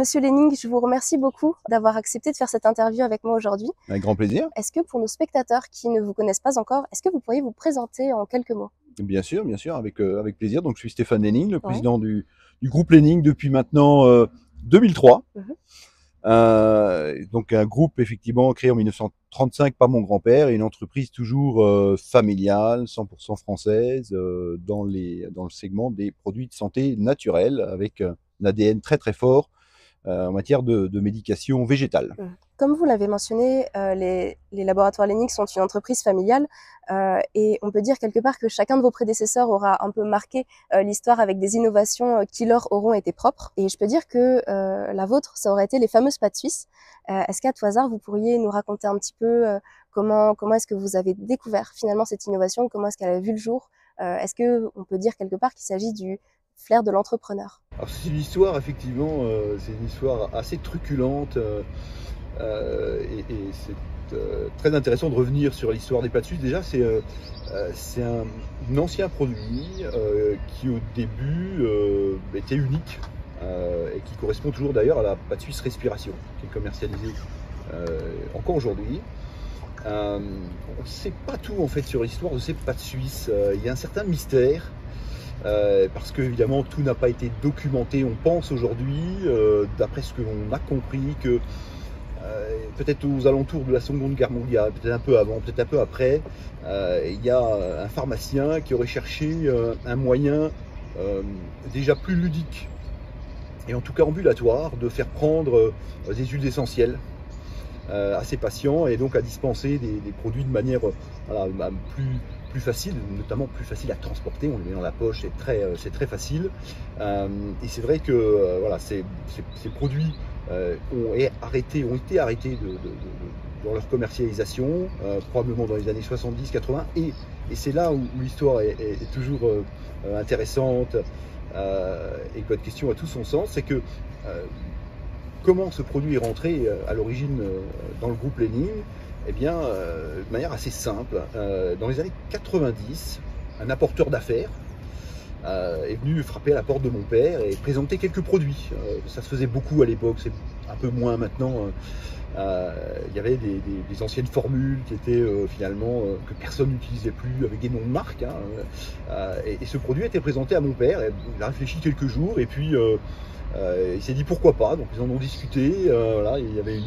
Monsieur Lenning, je vous remercie beaucoup d'avoir accepté de faire cette interview avec moi aujourd'hui. Avec grand plaisir. Est-ce que pour nos spectateurs qui ne vous connaissent pas encore, est-ce que vous pourriez vous présenter en quelques mots? Bien sûr, avec plaisir. Donc, je suis Stéphane Lenning, le président du groupe Lenning depuis maintenant 2003. Donc, un groupe effectivement créé en 1935 par mon grand-père et une entreprise toujours familiale, 100% française, dans le segment des produits de santé naturels, avec un ADN très très fort en matière de médication végétale. Comme vous l'avez mentionné, les laboratoires Lenning sont une entreprise familiale et on peut dire quelque part que chacun de vos prédécesseurs aura un peu marqué l'histoire avec des innovations qui leur auront été propres. Et je peux dire que la vôtre, ça aurait été les fameuses pâtes suisses. Est-ce qu'à tout hasard, vous pourriez nous raconter un petit peu comment est-ce que vous avez découvert finalement cette innovation, comment est-ce qu'elle a vu le jour? Est-ce qu'on peut dire quelque part qu'il s'agit du flair de l'entrepreneur? Alors c'est une histoire, effectivement, c'est une histoire assez truculente et c'est très intéressant de revenir sur l'histoire des pâtes suisses. Déjà, c'est un ancien produit qui au début était unique et qui correspond toujours d'ailleurs à la pâte suisse respiration, qui est commercialisée encore aujourd'hui. On ne sait pas tout en fait sur l'histoire de ces pâtes suisses. Il y a un certain mystère. Parce que évidemment tout n'a pas été documenté. On pense aujourd'hui, d'après ce que l'on a compris, que peut-être aux alentours de la Seconde Guerre mondiale, peut-être un peu avant, peut-être un peu après, il y a un pharmacien qui aurait cherché un moyen déjà plus ludique et en tout cas ambulatoire de faire prendre des huiles essentielles à ses patients et donc à dispenser des produits de manière plus facile, notamment plus facile à transporter. On le met dans la poche, c'est très facile. Et c'est vrai que voilà, ces produits ont été arrêtés dans leur commercialisation, probablement dans les années 70-80. Et c'est là où l'histoire est toujours intéressante et que votre question a tout son sens. C'est que comment ce produit est rentré à l'origine dans le groupe Lenning? Eh bien, de manière assez simple. Dans les années 90, un apporteur d'affaires est venu frapper à la porte de mon père et présenter quelques produits. Ça se faisait beaucoup à l'époque, c'est un peu moins maintenant. Il y avait des anciennes formules qui étaient finalement que personne n'utilisait plus, avec des noms de marques. Et ce produit a été présenté à mon père. Il a réfléchi quelques jours et puis il s'est dit pourquoi pas. Donc ils en ont discuté. Voilà, il y avait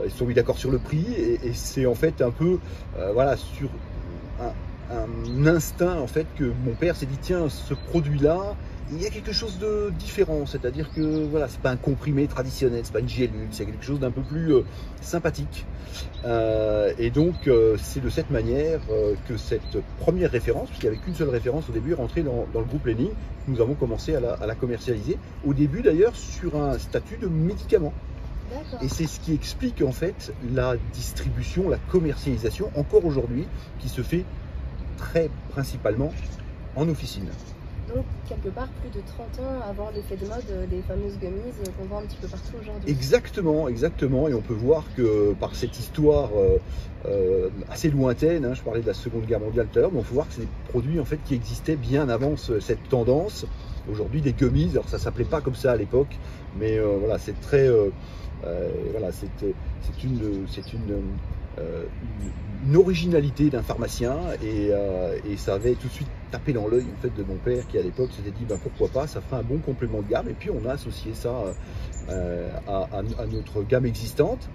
ils se sont mis d'accord sur le prix et c'est en fait un peu voilà, sur un instinct en fait que mon père s'est dit tiens, ce produit-là, il y a quelque chose de différent, c'est-à-dire que voilà, c'est pas un comprimé traditionnel, c'est pas une gélule, c'est quelque chose d'un peu plus sympathique. Et donc c'est de cette manière que cette première référence, puisqu'il n'y avait qu'une seule référence au début, est rentrée dans le groupe Lenning. Nous avons commencé à la commercialiser, au début d'ailleurs sur un statut de médicament. Et c'est ce qui explique en fait la distribution, la commercialisation encore aujourd'hui, qui se fait très principalement en officine. Donc, quelque part, plus de 30 ans avant l'effet de mode des fameuses gummies qu'on voit un petit peu partout aujourd'hui. Exactement, exactement. Et on peut voir que par cette histoire assez lointaine, je parlais de la Seconde Guerre mondiale tout à l'heure, mais on peut voir que c'est des produits en fait qui existaient bien avant cette tendance. Aujourd'hui, des gummies, alors ça s'appelait pas comme ça à l'époque, mais voilà, c'est très... voilà, c'est une originalité d'un pharmacien et ça avait tout de suite tapé dans l'œil en fait de mon père qui à l'époque s'était dit ben, pourquoi pas, ça ferait un bon complément de gamme. Et puis on a associé ça à notre gamme existante.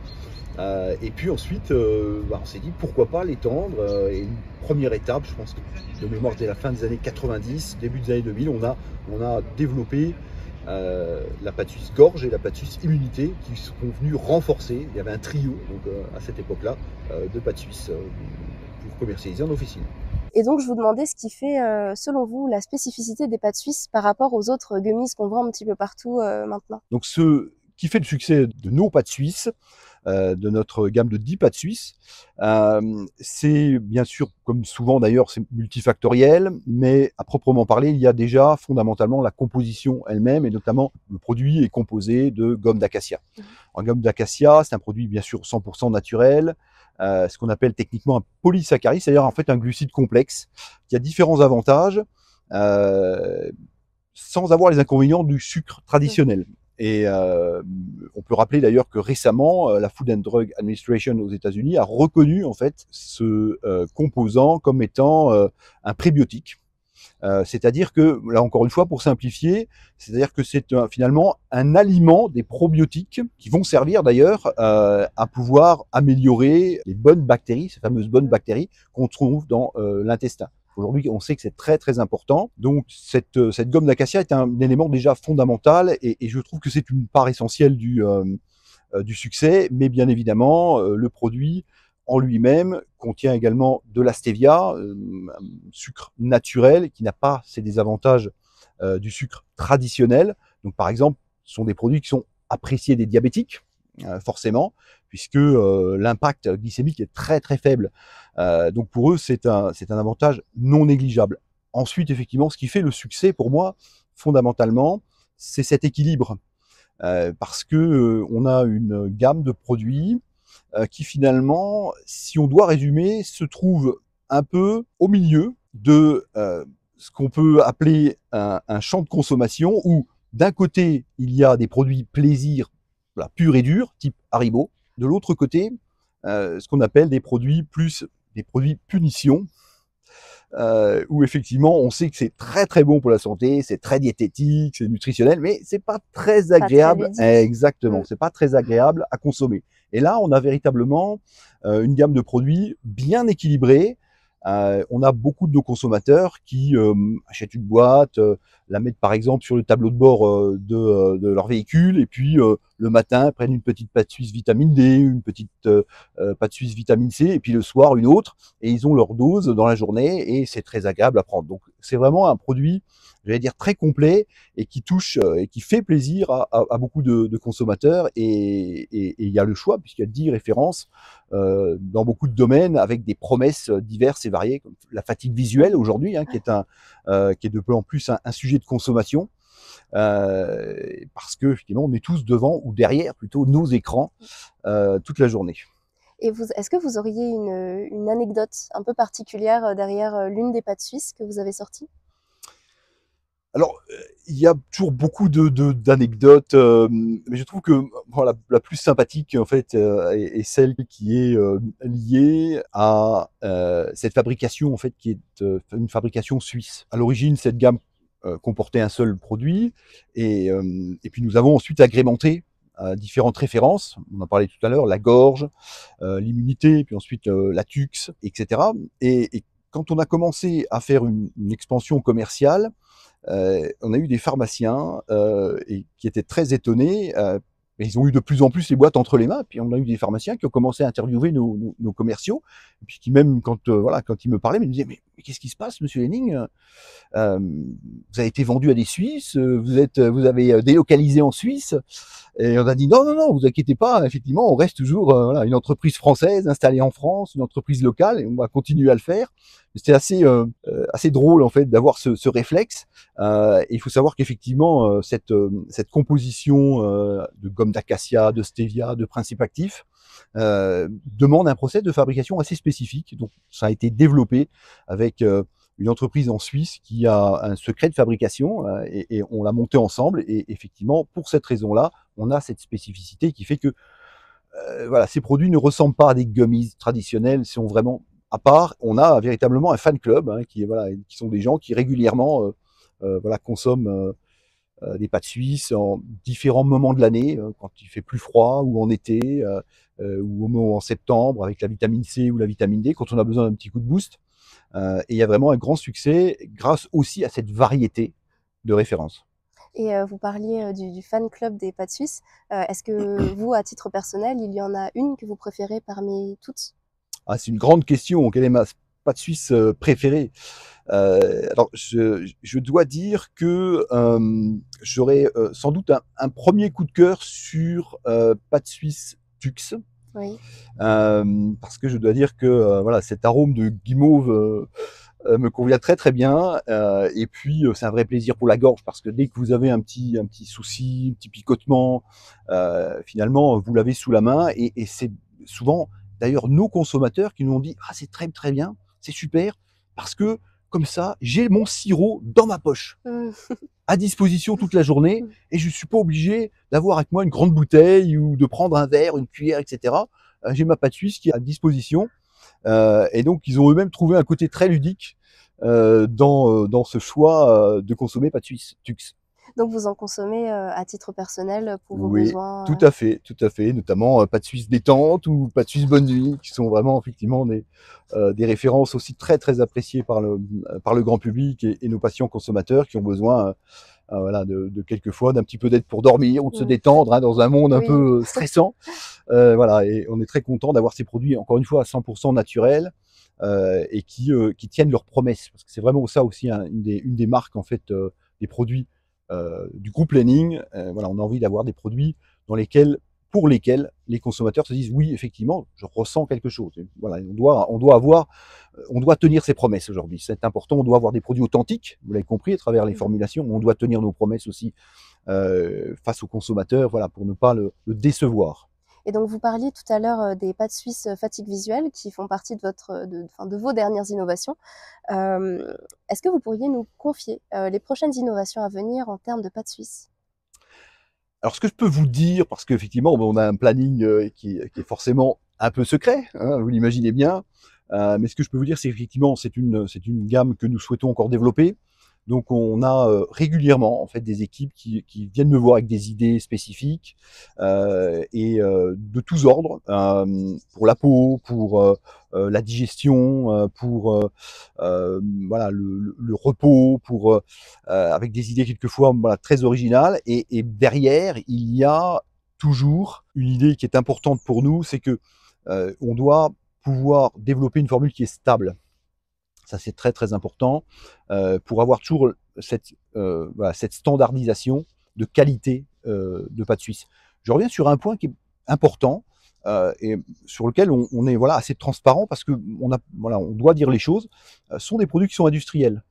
Et puis ensuite on s'est dit pourquoi pas l'étendre. Et une première étape, je pense que de mémoire dès la fin des années 90, début des années 2000, on a développé la pâte suisse gorge et la pâte suisse immunité qui sont venus renforcer. Il y avait un trio donc, à cette époque-là de pâte suisse pour commercialiser en officine. Et donc je vous demandais ce qui fait selon vous la spécificité des pâtes suisses par rapport aux autres gummies qu'on voit un petit peu partout maintenant. Donc ce qui fait le succès de nos pâtes suisses, de notre gamme de 10 pâtes suisses. C'est bien sûr, comme souvent d'ailleurs, c'est multifactoriel, mais à proprement parler, il y a déjà fondamentalement la composition elle-même, et notamment le produit est composé de gomme d'acacia. En gomme d'acacia, c'est un produit bien sûr 100% naturel, ce qu'on appelle techniquement un polysaccharide, c'est-à-dire en fait un glucide complexe qui a différents avantages sans avoir les inconvénients du sucre traditionnel. Et on peut rappeler d'ailleurs que récemment, la Food and Drug Administration aux États-Unis a reconnu en fait ce composant comme étant un prébiotique. C'est-à-dire que, là encore une fois, pour simplifier, c'est-à-dire que c'est finalement un aliment des probiotiques qui vont servir d'ailleurs à pouvoir améliorer les bonnes bactéries, ces fameuses bonnes bactéries qu'on trouve dans l'intestin. Aujourd'hui, on sait que c'est très très important. Donc cette gomme d'acacia est un élément déjà fondamental et je trouve que c'est une part essentielle du succès, mais bien évidemment, le produit en lui-même contient également de la stevia, un sucre naturel qui n'a pas ces désavantages du sucre traditionnel. Donc par exemple, ce sont des produits qui sont appréciés des diabétiques, forcément, puisque l'impact glycémique est très très faible. Donc pour eux, c'est un avantage non négligeable. Ensuite, effectivement, ce qui fait le succès pour moi, fondamentalement, c'est cet équilibre. Parce que on a une gamme de produits qui finalement, si on doit résumer, se trouve un peu au milieu de ce qu'on peut appeler un champ de consommation où d'un côté, il y a des produits plaisir voilà, purs et durs, type Haribo. De l'autre côté, ce qu'on appelle des produits punition, où effectivement on sait que c'est très très bon pour la santé, c'est très diététique, c'est nutritionnel, mais c'est pas très agréable. Pas très ludique. Exactement, c'est pas très agréable à consommer. Et là, on a véritablement une gamme de produits bien équilibrée. On a beaucoup de nos consommateurs qui achètent une boîte, la mettent par exemple sur le tableau de bord de leur véhicule, et puis le matin prennent une petite pâte suisse vitamine D, une petite pâte suisse vitamine C, et puis le soir une autre, et ils ont leur dose dans la journée, et c'est très agréable à prendre. Donc c'est vraiment un produit, j'allais dire, très complet, et qui touche et qui fait plaisir à beaucoup de consommateurs, et il y a le choix, puisqu'il y a 10 références dans beaucoup de domaines, avec des promesses diverses et variées, comme la fatigue visuelle aujourd'hui, qui est de plus en plus un sujet de consommation, parce que finalement on est tous devant ou derrière plutôt nos écrans toute la journée. Et est-ce que vous auriez une anecdote un peu particulière derrière l'une des pâtes suisses que vous avez sorties? Alors, il y a toujours beaucoup d'anecdotes, mais je trouve que voilà, la plus sympathique en fait est celle qui est liée à cette fabrication en fait qui est une fabrication suisse. À l'origine, cette gamme comportait un seul produit, et puis nous avons ensuite agrémenté différentes références. On en parlait tout à l'heure, la gorge, l'immunité, puis ensuite la tux, etc. Et quand on a commencé à faire une expansion commerciale, on a eu des pharmaciens qui étaient très étonnés. Et ils ont eu de plus en plus les boîtes entre les mains. Puis on a eu des pharmaciens qui ont commencé à interviewer nos commerciaux, et puis qui même quand ils me parlaient, ils me disaient mais qu'est-ce qui se passe, Monsieur Henning, vous avez été vendu à des Suisses, vous avez délocalisé en Suisse. Et on a dit non, non, non, vous inquiétez pas, effectivement, on reste toujours une entreprise française installée en France, une entreprise locale, et on va continuer à le faire. C'était assez drôle en fait d'avoir ce réflexe. Et il faut savoir qu'effectivement cette composition de gomme d'acacia, de stevia, de principes actifs demande un process de fabrication assez spécifique. Donc ça a été développé avec une entreprise en Suisse qui a un secret de fabrication et on l'a monté ensemble. Et effectivement, pour cette raison-là, on a cette spécificité qui fait que voilà, ces produits ne ressemblent pas à des gummies traditionnels, sont vraiment à part. On a véritablement un fan club qui sont des gens qui régulièrement consomment des pâtes suisses en différents moments de l'année, quand il fait plus froid ou en été, ou en septembre avec la vitamine C ou la vitamine D, quand on a besoin d'un petit coup de boost. Et il y a vraiment un grand succès grâce aussi à cette variété de références. Et vous parliez du fan club des pâtes suisses. Est-ce que vous, à titre personnel, il y en a une que vous préférez parmi toutes? Ah, c'est une grande question. Quelle est ma pâte suisse préférée? Alors, je dois dire que j'aurais sans doute un premier coup de cœur sur pâte suisse Tux. Oui. Parce que je dois dire que voilà, cet arôme de guimauve me convient très très bien. Et puis c'est un vrai plaisir pour la gorge, parce que dès que vous avez un petit souci, un petit picotement, finalement vous l'avez sous la main. Et c'est souvent d'ailleurs nos consommateurs qui nous ont dit ah c'est très très bien, c'est super, parce que comme ça, j'ai mon sirop dans ma poche, Mmh. à disposition toute la journée, Mmh. et je suis pas obligé d'avoir avec moi une grande bouteille ou de prendre un verre, une cuillère, etc. J'ai ma pâte suisse qui est à disposition. Et donc, ils ont eux-mêmes trouvé un côté très ludique dans ce choix de consommer pâte suisse Tux. Donc vous en consommez, à titre personnel, pour vos Oui, besoins, tout à fait, notamment pâte suisse détente ou pâte suisse bonne nuit, qui sont vraiment effectivement des références aussi très très appréciées par le grand public et nos patients consommateurs qui ont besoin voilà, de quelquefois d'un petit peu d'aide pour dormir ou de se Mmh. détendre hein, dans un monde un Oui. peu stressant. Voilà, et on est très content d'avoir ces produits, encore une fois, à 100% naturels et qui tiennent leurs promesses. Parce que c'est vraiment ça aussi hein, une des marques en fait des produits du groupe Lenning. Voilà, on a envie d'avoir des produits pour lesquels les consommateurs se disent oui, effectivement, je ressens quelque chose. Et voilà, on doit tenir ses promesses aujourd'hui. C'est important. On doit avoir des produits authentiques. Vous l'avez compris à travers les Mmh. formulations. On doit tenir nos promesses aussi face aux consommateurs, voilà, pour ne pas le décevoir. Et donc vous parliez tout à l'heure, des pâtes suisses, fatigue visuelle qui font partie de votre, de vos dernières innovations. Est-ce que vous pourriez nous confier, les prochaines innovations à venir en termes de pâtes suisses? Alors, ce que je peux vous dire, parce qu'effectivement, on a un planning qui est forcément un peu secret, hein, vous l'imaginez bien, mais ce que je peux vous dire, c'est qu'effectivement, c'est une gamme que nous souhaitons encore développer. Donc, on a régulièrement en fait des équipes qui viennent me voir avec des idées spécifiques de tous ordres pour la peau, pour la digestion, pour voilà le repos, pour avec des idées quelquefois voilà, très originales. Et derrière, il y a toujours une idée qui est importante pour nous, c'est que on doit pouvoir développer une formule qui est stable. Ça, c'est très très important pour avoir toujours voilà, cette standardisation de qualité de pâte suisse. Je reviens sur un point qui est important et sur lequel on est voilà, assez transparent parce que voilà, on doit dire les choses. Ce sont des produits qui sont industriels.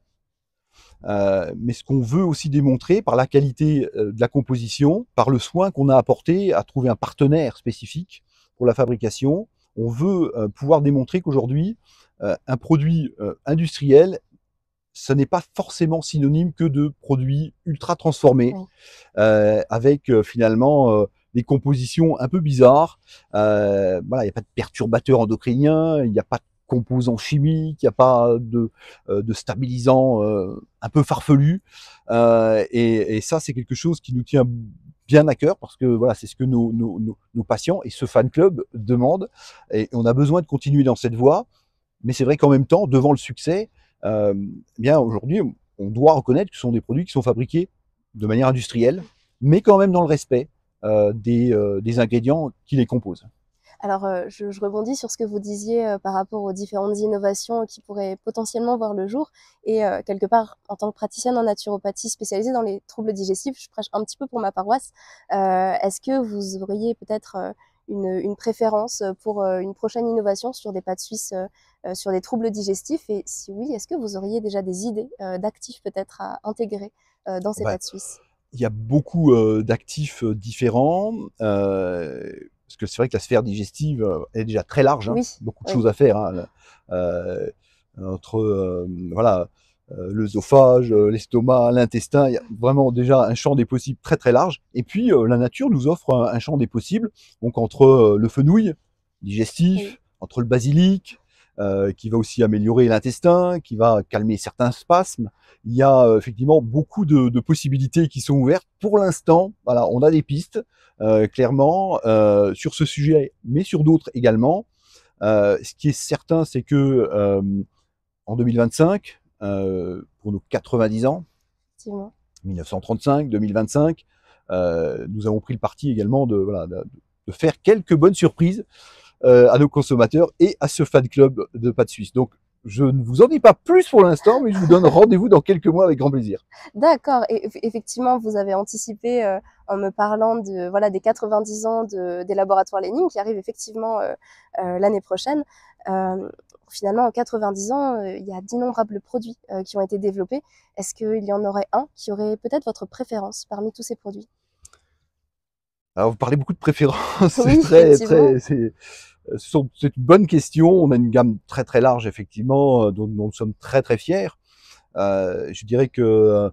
Mais ce qu'on veut aussi démontrer par la qualité de la composition, par le soin qu'on a apporté à trouver un partenaire spécifique pour la fabrication, on veut pouvoir démontrer qu'aujourd'hui, un produit industriel, ce n'est pas forcément synonyme que de produits ultra transformés, Oui. avec finalement des compositions un peu bizarres. Voilà, il n'y a pas de perturbateurs endocriniens, il n'y a pas de composants chimiques, il n'y a pas de stabilisants un peu farfelus. Et ça, c'est quelque chose qui nous tient bien à cœur parce que voilà, c'est ce que nos patients et ce fan club demandent. Et on a besoin de continuer dans cette voie. Mais c'est vrai qu'en même temps, devant le succès, bien aujourd'hui, on doit reconnaître que ce sont des produits qui sont fabriqués de manière industrielle, mais quand même dans le respect des ingrédients qui les composent. Alors, je rebondis sur ce que vous disiez, par rapport aux différentes innovations qui pourraient potentiellement voir le jour et quelque part, en tant que praticienne en naturopathie spécialisée dans les troubles digestifs, je prêche un petit peu pour ma paroisse. Est-ce que vous auriez peut-être, une préférence, pour, une prochaine innovation sur des pâtes suisses, sur des troubles digestifs? Et si oui, est-ce que vous auriez déjà des idées, d'actifs peut-être à intégrer, dans ces Bah, pâtes suisses? il y a beaucoup d'actifs différents, parce que c'est vrai que la sphère digestive est déjà très large, hein, Oui, beaucoup de oui. choses à faire. Hein, entre voilà, l'œsophage, l'estomac, l'intestin, il y a vraiment déjà un champ des possibles très très large. Et puis la nature nous offre un champ des possibles, donc entre le fenouil Oui. digestif, entre le basilic, qui va aussi améliorer l'intestin, qui va calmer certains spasmes. Il y a effectivement beaucoup de possibilités qui sont ouvertes. Pour l'instant, voilà, on a des pistes, clairement, sur ce sujet, mais sur d'autres également. Ce qui est certain, c'est que en 2025, pour nos 90 ans, Effectivement. 1935, 2025, nous avons pris le parti également voilà, de faire quelques bonnes surprises à nos consommateurs et à ce fan club de pâtes suisses. Donc, je ne vous en dis pas plus pour l'instant, mais je vous donne rendez-vous dans quelques mois avec grand plaisir. D'accord, et effectivement, vous avez anticipé, en me parlant de voilà, des 90 ans des laboratoires Lenning qui arrivent effectivement, l'année prochaine. Finalement, en 90 ans, il y a d'innombrables produits, qui ont été développés. Est-ce qu'il y en aurait un qui aurait peut-être votre préférence parmi tous ces produits? Alors, vous parlez beaucoup de préférences, Oui, effectivement. c'est une bonne question. On a une gamme très très large, effectivement, dont nous sommes très très fiers. Je dirais que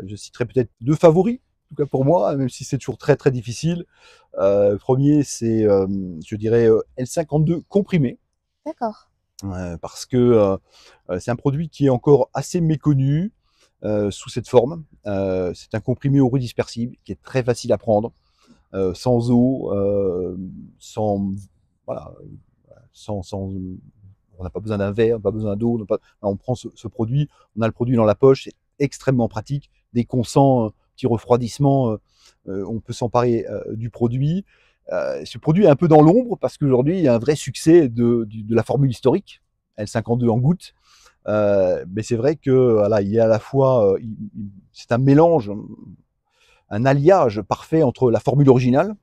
je citerai peut-être 2 favoris, en tout cas pour moi, même si c'est toujours très, très difficile. Premier, c'est, je dirais, L52 comprimé, D'accord. parce que c'est un produit qui est encore assez méconnu sous cette forme. C'est un comprimé dispersible qui est très facile à prendre, sans eau, sans voilà, sans on n'a pas besoin d'un verre, pas besoin d'eau, on prend ce produit, on a le produit dans la poche, c'est extrêmement pratique. Dès qu'on sent un petit refroidissement, on peut s'emparer du produit. Ce produit est un peu dans l'ombre parce qu'aujourd'hui, il y a un vrai succès de la formule historique, L52 en gouttes. Mais c'est vrai que voilà, il y a à la fois, c'est un mélange, un alliage parfait entre la formule originale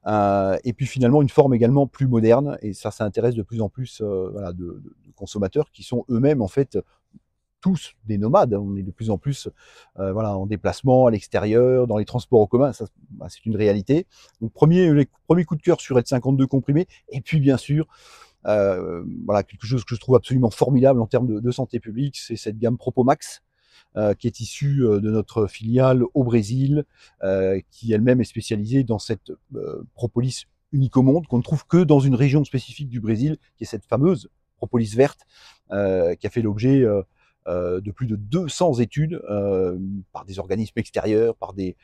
et puis finalement une forme également plus moderne. Et ça intéresse de plus en plus voilà, de consommateurs qui sont eux-mêmes en fait tous des nomades. On est de plus en plus voilà, en déplacement à l'extérieur, dans les transports en commun. Ça, bah, c'est une réalité. Donc premier coup de cœur sur L52 comprimé. Et puis bien sûr, voilà, quelque chose que je trouve absolument formidable en termes de santé publique, c'est cette gamme Propomax qui est issue de notre filiale au Brésil, qui elle-même est spécialisée dans cette propolis unique au monde, qu'on ne trouve que dans une région spécifique du Brésil, qui est cette fameuse propolis verte, qui a fait l'objet de plus de 200 études par des organismes extérieurs, par des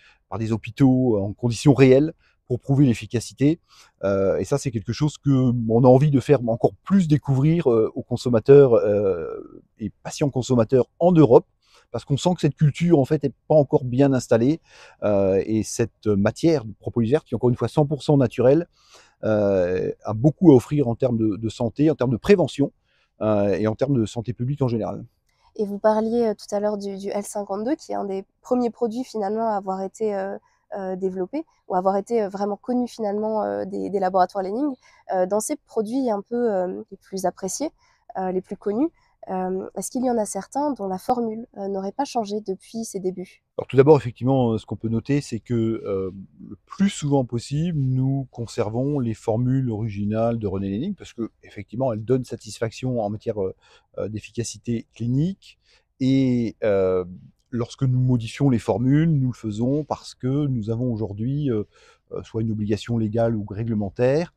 hôpitaux en conditions réelles pour prouver l'efficacité. Et ça, c'est quelque chose qu'on a envie de faire encore plus découvrir aux consommateurs et patients consommateurs en Europe, parce qu'on sent que cette culture en fait est pas encore bien installée et cette matière de propolis verte, qui est encore une fois 100% naturelle, a beaucoup à offrir en termes de santé, en termes de prévention et en termes de santé publique en général. Et vous parliez tout à l'heure du L52, qui est un des premiers produits finalement à avoir été développé ou avoir été vraiment connu finalement des laboratoires Lenning. Dans ces produits un peu les plus appréciés, les plus connus, est-ce qu'il y en a certains dont la formule n'aurait pas changé depuis ses débuts? Alors tout d'abord, effectivement, ce qu'on peut noter, c'est que le plus souvent possible, nous conservons les formules originales de René Lénigue, parce que effectivement, elles donnent satisfaction en matière d'efficacité clinique. Et lorsque nous modifions les formules, nous le faisons parce que nous avons aujourd'hui soit une obligation légale ou réglementaire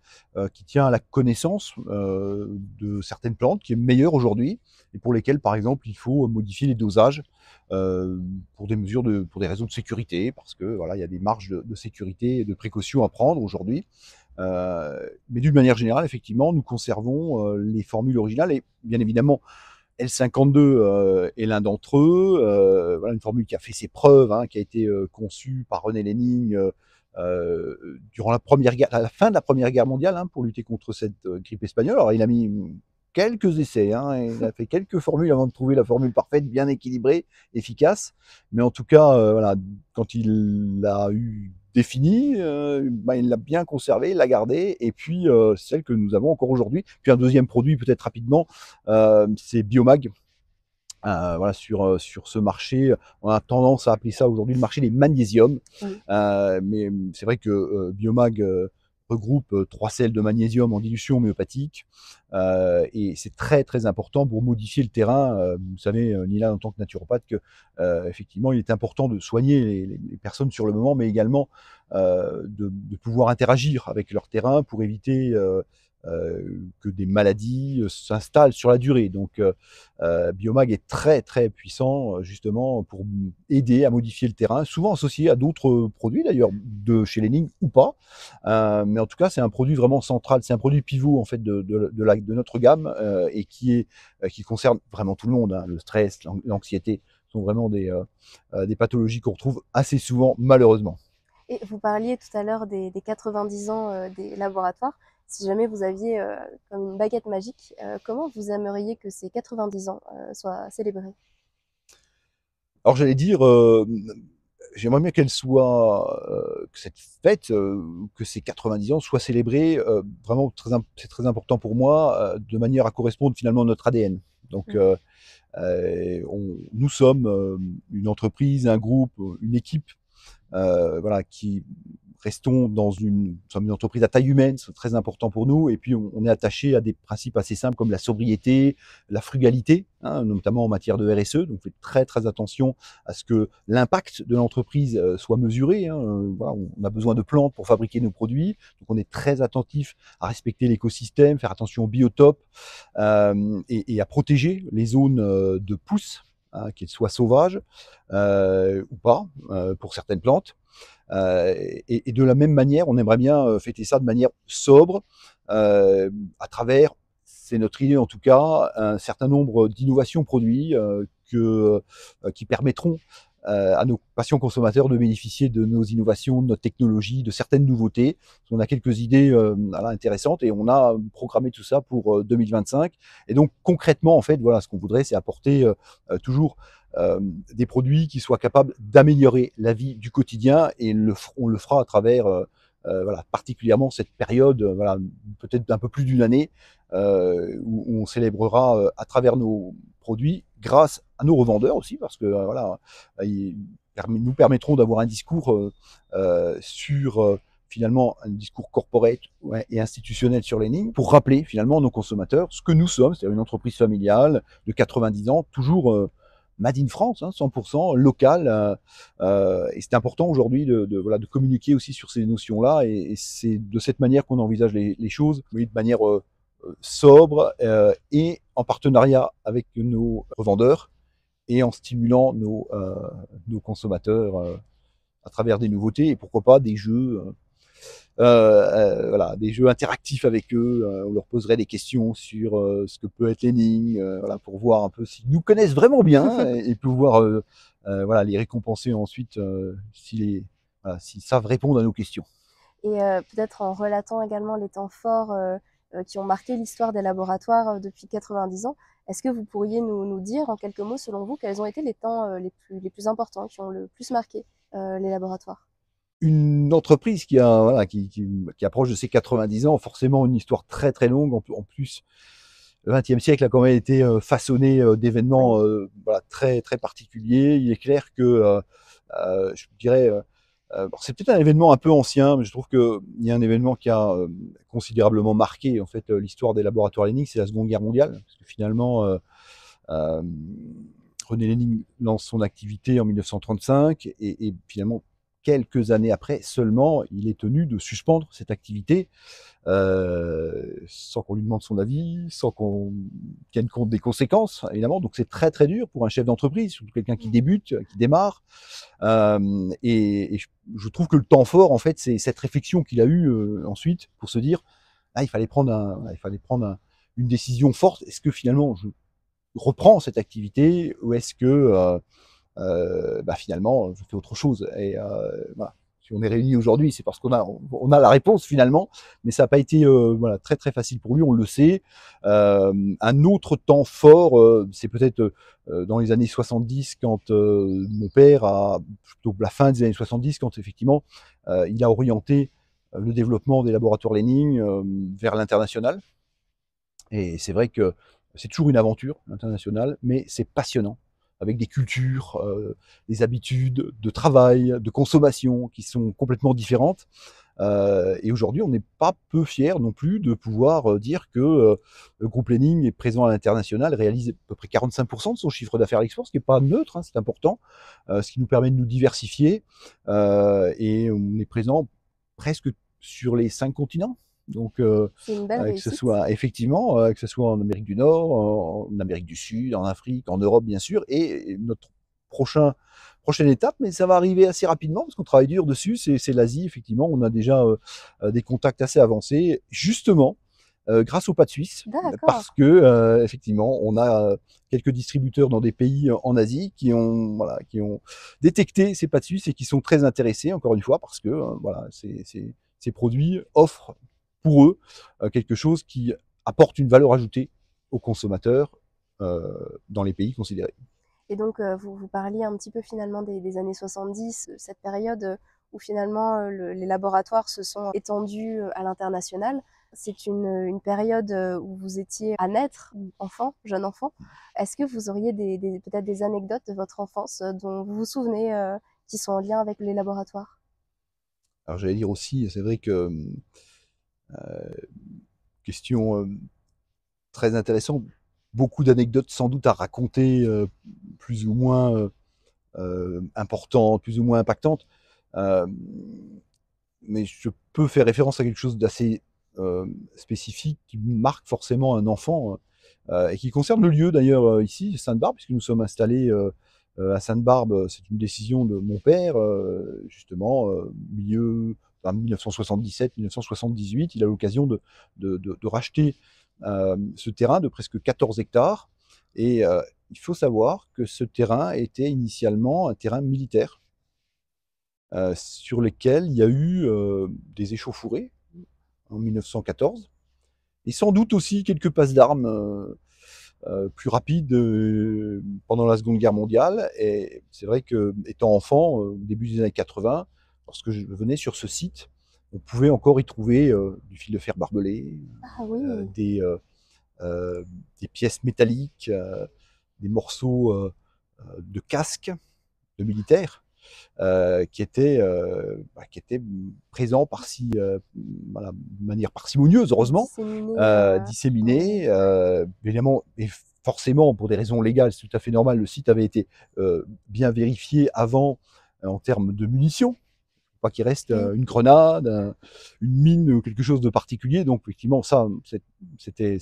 qui tient à la connaissance de certaines plantes, qui est meilleure aujourd'hui, et pour lesquelles, par exemple, il faut modifier les dosages pour des mesures pour des raisons de sécurité, parce que voilà, il y a des marges de sécurité et de précaution à prendre aujourd'hui. Mais d'une manière générale, effectivement, nous conservons les formules originales et bien évidemment, L52 est l'un d'entre eux. Voilà une formule qui a fait ses preuves, hein, qui a été conçue par René Lénigne durant à la fin de la Première Guerre mondiale, hein, pour lutter contre cette grippe espagnole. Alors il a mis quelques essais, hein, il a fait quelques formules avant de trouver la formule parfaite, bien équilibrée, efficace. Mais en tout cas, voilà, quand il l'a eu définie, bah, il l'a bien conservée, il l'a gardée, et puis celle que nous avons encore aujourd'hui. Puis un deuxième produit, peut-être rapidement, c'est Biomag. Voilà, sur ce marché, on a tendance à appeler ça aujourd'hui le marché des magnésiums. Oui. Mais c'est vrai que Biomag regroupe 3 sels de magnésium en dilution homéopathique. Et c'est très, très important pour modifier le terrain. Vous savez, Nila, en tant que naturopathe, que effectivement, il est important de soigner les personnes sur le moment, mais également de pouvoir interagir avec leur terrain pour éviter que des maladies s'installent sur la durée. Donc, Biomag est très, très puissant justement pour aider à modifier le terrain, souvent associé à d'autres produits d'ailleurs de chez Lénigne ou pas. Mais en tout cas, c'est un produit vraiment central, c'est un produit pivot en fait de notre gamme et qui concerne vraiment tout le monde, hein. Le stress, l'anxiété sont vraiment des pathologies qu'on retrouve assez souvent malheureusement. Et vous parliez tout à l'heure des 90 ans des laboratoires. Si jamais vous aviez comme une baguette magique, comment vous aimeriez que ces 90 ans soient célébrés? Alors j'allais dire, j'aimerais bien qu'elle soit, que cette fête, que ces 90 ans soient célébrés, vraiment c'est très important pour moi, de manière à correspondre finalement à notre ADN. Donc, Mmh. nous sommes une entreprise, un groupe, une équipe, voilà, qui nous sommes une entreprise à taille humaine, c'est très important pour nous, et puis on est attaché à des principes assez simples comme la sobriété, la frugalité, hein, notamment en matière de RSE. Donc on fait très très attention à ce que l'impact de l'entreprise soit mesuré. Hein. Voilà, on a besoin de plantes pour fabriquer nos produits, donc on est très attentif à respecter l'écosystème, faire attention aux biotopes et à protéger les zones de pousse, hein, qu'elles soient sauvages ou pas, pour certaines plantes. Et de la même manière, on aimerait bien fêter ça de manière sobre, à travers, c'est notre idée en tout cas, un certain nombre d'innovations produits qui permettront à nos patients consommateurs de bénéficier de nos innovations, de notre technologie, de certaines nouveautés. On a quelques idées intéressantes et on a programmé tout ça pour 2025. Et donc concrètement, en fait, voilà, ce qu'on voudrait, c'est apporter toujours des produits qui soient capables d'améliorer la vie du quotidien, et on le fera à travers voilà, particulièrement cette période, voilà, peut-être d'un peu plus d'une année, où on célébrera à travers nos produits, grâce à nos revendeurs aussi, parce que voilà, ils nous permettront d'avoir un discours sur finalement un discours corporate, ouais, et institutionnel sur les lignes, pour rappeler finalement nos consommateurs ce que nous sommes, c'est-à-dire une entreprise familiale de 90 ans, toujours Made in France, hein, 100% local. Et c'est important aujourd'hui voilà, de communiquer aussi sur ces notions-là. Et c'est de cette manière qu'on envisage les choses, oui, de manière sobre et en partenariat avec nos revendeurs, et en stimulant nos consommateurs à travers des nouveautés et pourquoi pas des jeux. Voilà, des jeux interactifs avec eux. On leur poserait des questions sur ce que peut être l'énigme, voilà, pour voir un peu s'ils nous connaissent vraiment bien et pouvoir voilà, les récompenser ensuite voilà, s'ils savent répondre à nos questions. Et peut-être en relatant également les temps forts qui ont marqué l'histoire des laboratoires depuis 90 ans, est-ce que vous pourriez nous dire en quelques mots, selon vous, quels ont été les temps les plus importants, qui ont le plus marqué les laboratoires? Une entreprise voilà, qui approche de ses 90 ans, forcément une histoire très très longue. En plus, le XXe siècle a quand même été façonné d'événements Oui. voilà, très très particuliers. Il est clair que je dirais, c'est peut-être un événement un peu ancien, mais je trouve qu'il y a un événement qui a considérablement marqué en fait l'histoire des laboratoires Lénine, c'est la Seconde Guerre mondiale, parce que finalement euh, René Lénine lance son activité en 1935 et finalement quelques années après seulement, il est tenu de suspendre cette activité sans qu'on lui demande son avis, sans qu'on tienne compte des conséquences, évidemment. Donc c'est très très dur pour un chef d'entreprise, surtout quelqu'un qui débute, qui démarre. Et je trouve que le temps fort, en fait, c'est cette réflexion qu'il a eue ensuite pour se dire, ah, il fallait prendre une décision forte. Est-ce que finalement je reprends cette activité, ou est-ce que bah, finalement je fais autre chose? Et voilà. Si on est réunis aujourd'hui, c'est parce on a la réponse finalement, mais ça n'a pas été voilà, très très facile pour lui, on le sait. Un autre temps fort, c'est peut-être dans les années 70, quand mon père plutôt la fin des années 70, quand effectivement il a orienté le développement des laboratoires Lénine vers l'international. Et c'est vrai que c'est toujours une aventure, l'international, mais c'est passionnant, avec des cultures, des habitudes de travail, de consommation qui sont complètement différentes. Et aujourd'hui, on n'est pas peu fiers non plus de pouvoir dire que le groupe Lening est présent à l'international, réalise à peu près 45% de son chiffre d'affaires à l'export, ce qui n'est pas neutre, hein, c'est important, ce qui nous permet de nous diversifier. Et on est présent presque sur les 5 continents. Donc, C'est une belle que ce réussite. soit effectivement, que ce soit en Amérique du Nord, en Amérique du Sud, en Afrique, en Europe bien sûr, et notre prochaine étape, mais ça va arriver assez rapidement parce qu'on travaille dur dessus, c'est l'Asie. Effectivement, on a déjà des contacts assez avancés, justement grâce aux pâtes suisses, D'accord. parce que effectivement, on a quelques distributeurs dans des pays en Asie voilà, qui ont détecté ces pâtes suisses et qui sont très intéressés, encore une fois, parce que voilà, ces produits offrent pour eux quelque chose qui apporte une valeur ajoutée aux consommateurs dans les pays considérés. Et donc, vous parliez un petit peu finalement des années 70, cette période où finalement les laboratoires se sont étendus à l'international. C'est une période où vous étiez à naître, enfant, jeune enfant. Est-ce que vous auriez peut-être des anecdotes de votre enfance dont vous vous souvenez qui sont en lien avec les laboratoires? Alors j'allais dire aussi, c'est vrai que question très intéressante, beaucoup d'anecdotes sans doute à raconter, plus ou moins importantes, plus ou moins impactantes. Euh, mais je peux faire référence à quelque chose d'assez spécifique qui marque forcément un enfant et qui concerne le lieu d'ailleurs ici, Sainte-Barbe, puisque nous sommes installés à Sainte-Barbe. C'est une décision de mon père, justement, milieu 1977-1978. Il a l'occasion de racheter ce terrain de presque 14 hectares. Et il faut savoir que ce terrain était initialement un terrain militaire sur lesquels il y a eu des échauffourées en 1914 et sans doute aussi quelques passes d'armes plus rapides pendant la Seconde Guerre mondiale. Et c'est vrai que, étant enfant, au début des années 80, lorsque je venais sur ce site, on pouvait encore y trouver du fil de fer barbelé, Ah oui. des pièces métalliques, des morceaux de casques de militaires. Qui était présent voilà, de manière parcimonieuse, heureusement, disséminé. Évidemment, et forcément, pour des raisons légales, c'est tout à fait normal, le site avait été bien vérifié avant en termes de munitions. Pas qu'il reste une grenade, une mine ou quelque chose de particulier. Donc, effectivement, ça, c'était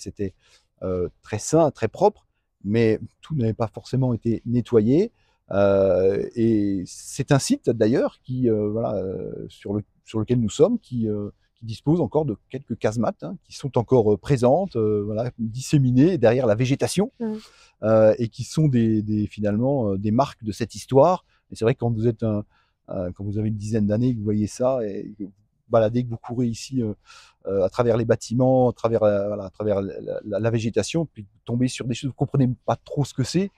très sain, très propre, mais tout n'avait pas forcément été nettoyé. Et c'est un site d'ailleurs qui, voilà, sur lequel nous sommes, qui dispose encore de quelques casemates qui sont encore présentes, voilà, disséminées derrière la végétation, et qui sont finalement des marques de cette histoire. Et c'est vrai que quand vous avez une dizaine d'années, que vous voyez ça et que vous baladez, que vous courez ici à travers les bâtiments, voilà, à travers la végétation, puis vous tombez sur des choses, vous ne comprenez pas trop ce que c'est.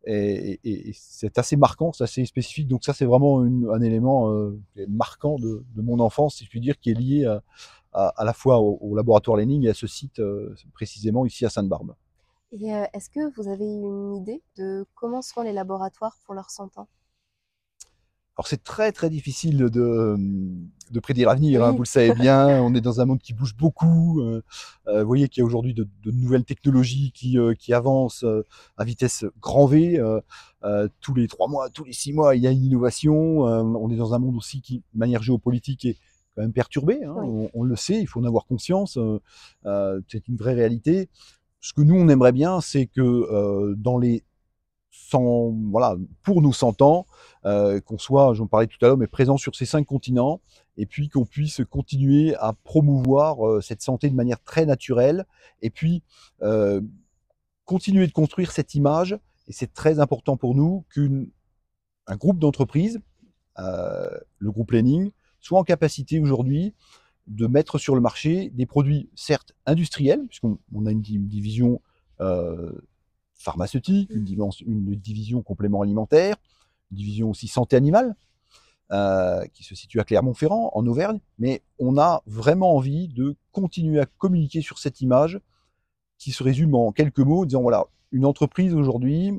Et c'est assez marquant, c'est assez spécifique. Donc ça, c'est vraiment un élément marquant de mon enfance, si je puis dire, qui est lié à la fois au laboratoire Lening et à ce site précisément ici à Sainte-Barbe. Et est-ce que vous avez une idée de comment seront les laboratoires pour leurs 100 ans? Alors c'est très très difficile de prédire l'avenir, Oui. vous le savez bien, on est dans un monde qui bouge beaucoup. Vous voyez qu'il y a aujourd'hui de nouvelles technologies qui avancent à vitesse grand V. Tous les 3 mois, tous les 6 mois, il y a une innovation. On est dans un monde aussi qui, de manière géopolitique, est quand même perturbé. Oui. On le sait, il faut en avoir conscience. C'est une vraie réalité. Ce que nous, on aimerait bien, c'est que dans les voilà, pour nos 100 ans, qu'on soit, j'en parlais tout à l'heure, mais présent sur ces 5 continents, et puis qu'on puisse continuer à promouvoir cette santé de manière très naturelle, et puis continuer de construire cette image. Et c'est très important pour nous qu'un groupe d'entreprises, le groupe Lening, soit en capacité aujourd'hui de mettre sur le marché des produits certes industriels, puisqu'on a une division pharmaceutique, une division complément alimentaire, une division aussi santé animale, qui se situe à Clermont-Ferrand, en Auvergne. Mais on a vraiment envie de continuer à communiquer sur cette image qui se résume en quelques mots, en disant voilà, une entreprise aujourd'hui,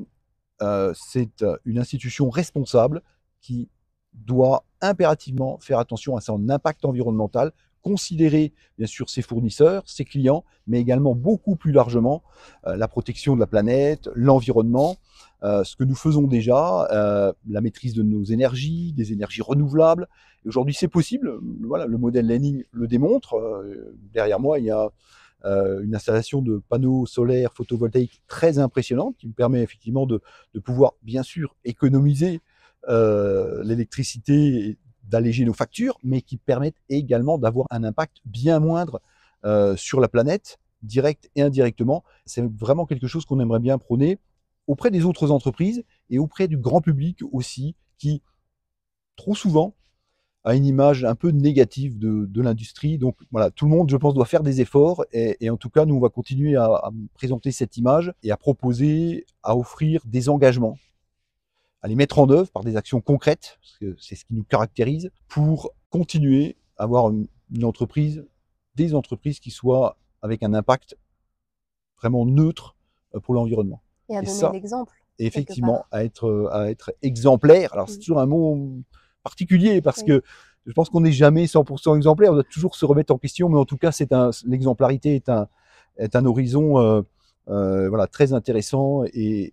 c'est une institution responsable qui doit impérativement faire attention à son impact environnemental, considérer bien sûr ses fournisseurs, ses clients, mais également beaucoup plus largement la protection de la planète, l'environnement, ce que nous faisons déjà, la maîtrise de nos énergies, des énergies renouvelables. Et aujourd'hui, c'est possible. Voilà, le modèle Lening le démontre. Derrière moi, il y a une installation de panneaux solaires photovoltaïques très impressionnante qui me permet effectivement de pouvoir bien sûr économiser l'électricité, d'alléger nos factures, mais qui permettent également d'avoir un impact bien moindre sur la planète, direct et indirectement. C'est vraiment quelque chose qu'on aimerait bien prôner auprès des autres entreprises et auprès du grand public aussi, qui trop souvent a une image un peu négative de l'industrie. Donc voilà, tout le monde, je pense, doit faire des efforts. Et en tout cas, nous, on va continuer à présenter cette image et à proposer, à offrir des engagements, à les mettre en œuvre par des actions concrètes, parce que c'est ce qui nous caractérise, pour continuer à avoir une entreprise, des entreprises qui soient avec un impact vraiment neutre pour l'environnement. Et à Et donner ça, l'exemple. effectivement, à être exemplaire. Alors c'est toujours un mot particulier parce que je pense qu'on n'est jamais 100% exemplaire, on doit toujours se remettre en question, mais en tout cas, l'exemplarité est un horizon voilà, très intéressant et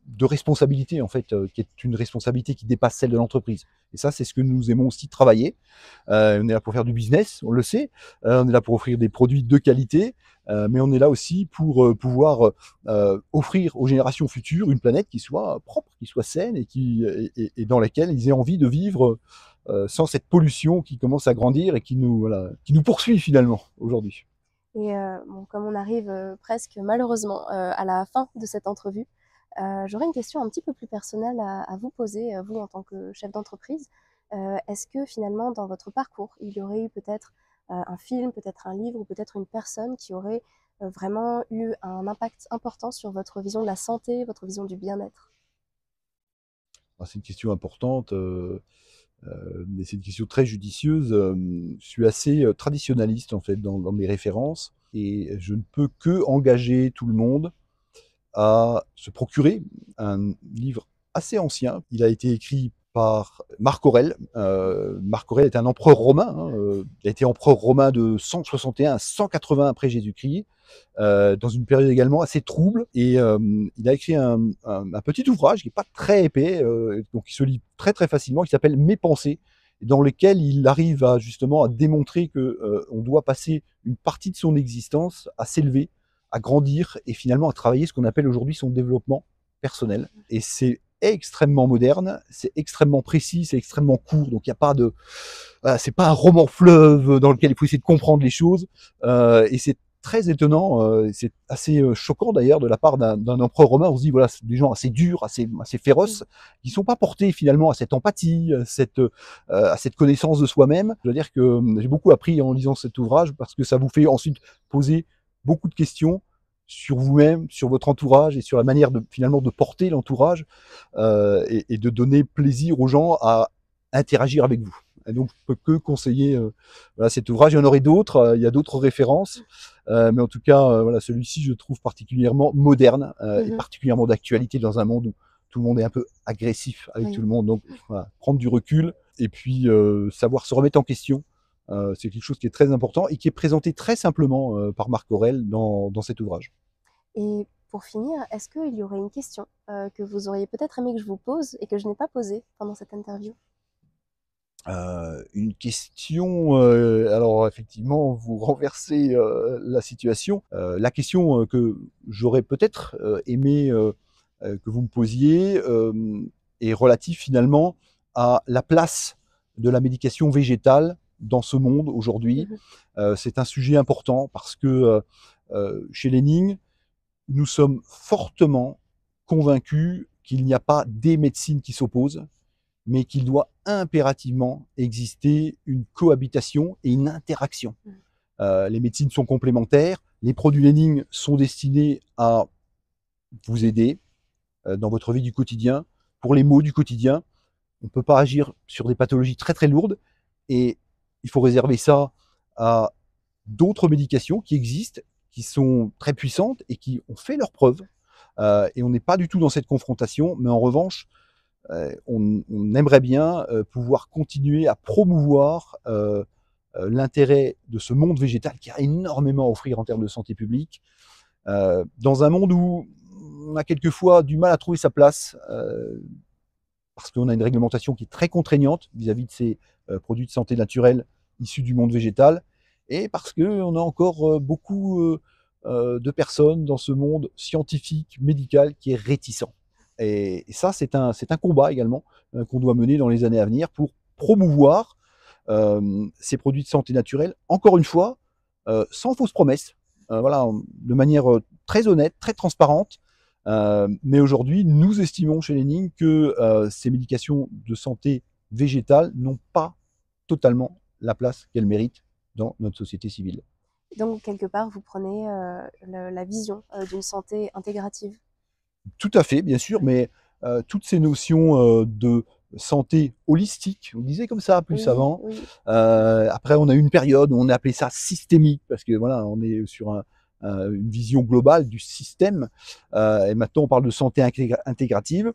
de responsabilité, en fait, qui est une responsabilité qui dépasse celle de l'entreprise. Et ça, c'est ce que nous aimons aussi travailler. On est là pour faire du business, on le sait. On est là pour offrir des produits de qualité, mais on est là aussi pour pouvoir offrir aux générations futures une planète qui soit propre, qui soit saine et dans laquelle ils aient envie de vivre sans cette pollution qui commence à grandir et qui nous poursuit finalement aujourd'hui. Et bon, comme on arrive presque malheureusement à la fin de cette entrevue, j'aurais une question un petit peu plus personnelle à vous poser, vous en tant que chef d'entreprise. Est-ce que finalement, dans votre parcours, il y aurait eu peut-être un film, peut-être un livre ou peut-être une personne qui aurait vraiment eu un impact important sur votre vision de la santé, votre vision du bien-être? C'est une question importante. Mais c'est une question très judicieuse. Je suis assez traditionnaliste en fait dans mes références et je ne peux que engager tout le monde à se procurer un livre assez ancien. Il a été écrit par Marc Aurèle. Marc Aurèle est un empereur romain. Il a été empereur romain de 161 à 180 après Jésus-Christ, dans une période également assez trouble. Et il a écrit un petit ouvrage qui n'est pas très épais, donc qui se lit très très facilement, qui s'appelle Mes pensées, dans lequel il arrive justement à démontrer que on doit passer une partie de son existence à s'élever, à grandir et finalement à travailler ce qu'on appelle aujourd'hui son développement personnel. Et c'est extrêmement moderne, c'est extrêmement précis, c'est extrêmement court, donc il n'y a pas de... Voilà, c'est pas un roman fleuve dans lequel il faut essayer de comprendre les choses, et c'est très étonnant, c'est assez choquant d'ailleurs de la part d'un empereur romain. On se dit voilà, c'est des gens assez durs, assez féroces, qui sont pas portés finalement à cette empathie, à cette connaissance de soi-même. Je veux dire que j'ai beaucoup appris en lisant cet ouvrage parce que ça vous fait ensuite poser beaucoup de questions sur vous-même, sur votre entourage et sur la manière finalement de porter l'entourage et de donner plaisir aux gens à interagir avec vous. Et donc, je peux que conseiller voilà, cet ouvrage. Il y en aurait d'autres, il y a d'autres références, mais en tout cas, voilà, celui-ci, je trouve particulièrement moderne et particulièrement d'actualité dans un monde où tout le monde est un peu agressif avec tout le monde. Donc, voilà, prendre du recul et puis savoir se remettre en question. C'est quelque chose qui est très important et qui est présenté très simplement par Marc Aurèle dans cet ouvrage. Et pour finir, est-ce qu'il y aurait une question que vous auriez peut-être aimé que je vous pose et que je n'ai pas posée pendant cette interview? Une question, alors effectivement, vous renversez la situation. La question que j'aurais peut-être aimé que vous me posiez est relative finalement à la place de la médication végétale dans ce monde aujourd'hui. C'est un sujet important parce que chez Lening, nous sommes fortement convaincus qu'il n'y a pas des médecines qui s'opposent, mais qu'il doit impérativement exister une cohabitation et une interaction. Les médecines sont complémentaires, les produits Lening sont destinés à vous aider dans votre vie du quotidien, pour les maux du quotidien. On ne peut pas agir sur des pathologies très très lourdes et il faut réserver ça à d'autres médications qui existent, qui sont très puissantes et qui ont fait leurs preuves. Et on n'est pas du tout dans cette confrontation, mais en revanche, on aimerait bien pouvoir continuer à promouvoir l'intérêt de ce monde végétal qui a énormément à offrir en termes de santé publique, dans un monde où on a quelquefois du mal à trouver sa place, parce qu'on a une réglementation qui est très contraignante vis-à-vis de ces produits de santé naturelle issus du monde végétal, et parce qu'on a encore beaucoup de personnes dans ce monde scientifique, médical, qui est réticent. Et ça, c'est un combat également qu'on doit mener dans les années à venir pour promouvoir ces produits de santé naturelle, encore une fois, sans fausses promesses, voilà, de manière très honnête, très transparente. Mais aujourd'hui, nous estimons chez Lening que ces médications de santé végétale n'ont pas totalement la place qu'elles méritent dans notre société civile. Donc, quelque part, vous prenez la vision d'une santé intégrative. Tout à fait, bien sûr, mais toutes ces notions de santé holistique, on disait comme ça plus avant. Après, on a eu une période où on a appelé ça systémique, parce que voilà, on est sur une vision globale du système, et maintenant on parle de santé intégrative.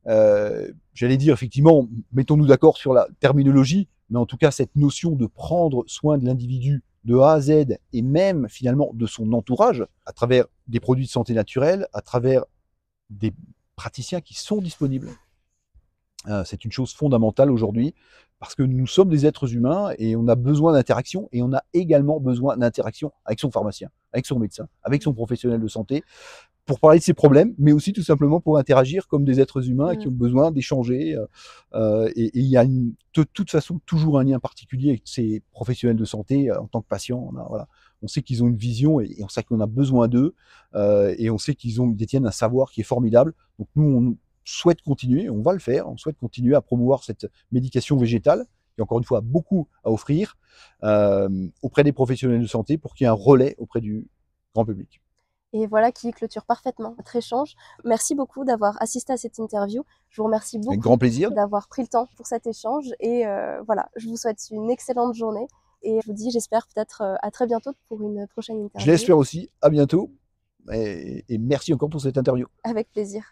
J'allais dire, effectivement, mettons-nous d'accord sur la terminologie, mais en tout cas cette notion de prendre soin de l'individu de A à Z et même finalement de son entourage à travers des produits de santé naturelle, à travers des praticiens qui sont disponibles. C'est une chose fondamentale aujourd'hui parce que nous sommes des êtres humains et on a besoin d'interaction et on a également besoin d'interaction avec son pharmacien, avec son médecin, avec son professionnel de santé pour parler de ses problèmes, mais aussi tout simplement pour interagir comme des êtres humains qui ont besoin d'échanger. Et il y a de toute façon toujours un lien particulier avec ces professionnels de santé en tant que patient. Voilà. On sait qu'ils ont une vision et on sait qu'on a besoin d'eux et on sait qu'ils détiennent un savoir qui est formidable. Donc nous, on souhaite continuer, on va le faire, on souhaite continuer à promouvoir cette médication végétale qui, encore une fois, a beaucoup à offrir auprès des professionnels de santé pour qu'il y ait un relais auprès du grand public. Et voilà qui clôture parfaitement notre échange. Merci beaucoup d'avoir assisté à cette interview. Je vous remercie beaucoup. Avec grand plaisir. D'avoir pris le temps pour cet échange. Et voilà, je vous souhaite une excellente journée. Et je vous dis, j'espère peut-être à très bientôt pour une prochaine interview. Je l'espère aussi. À bientôt. Et merci encore pour cette interview. Avec plaisir.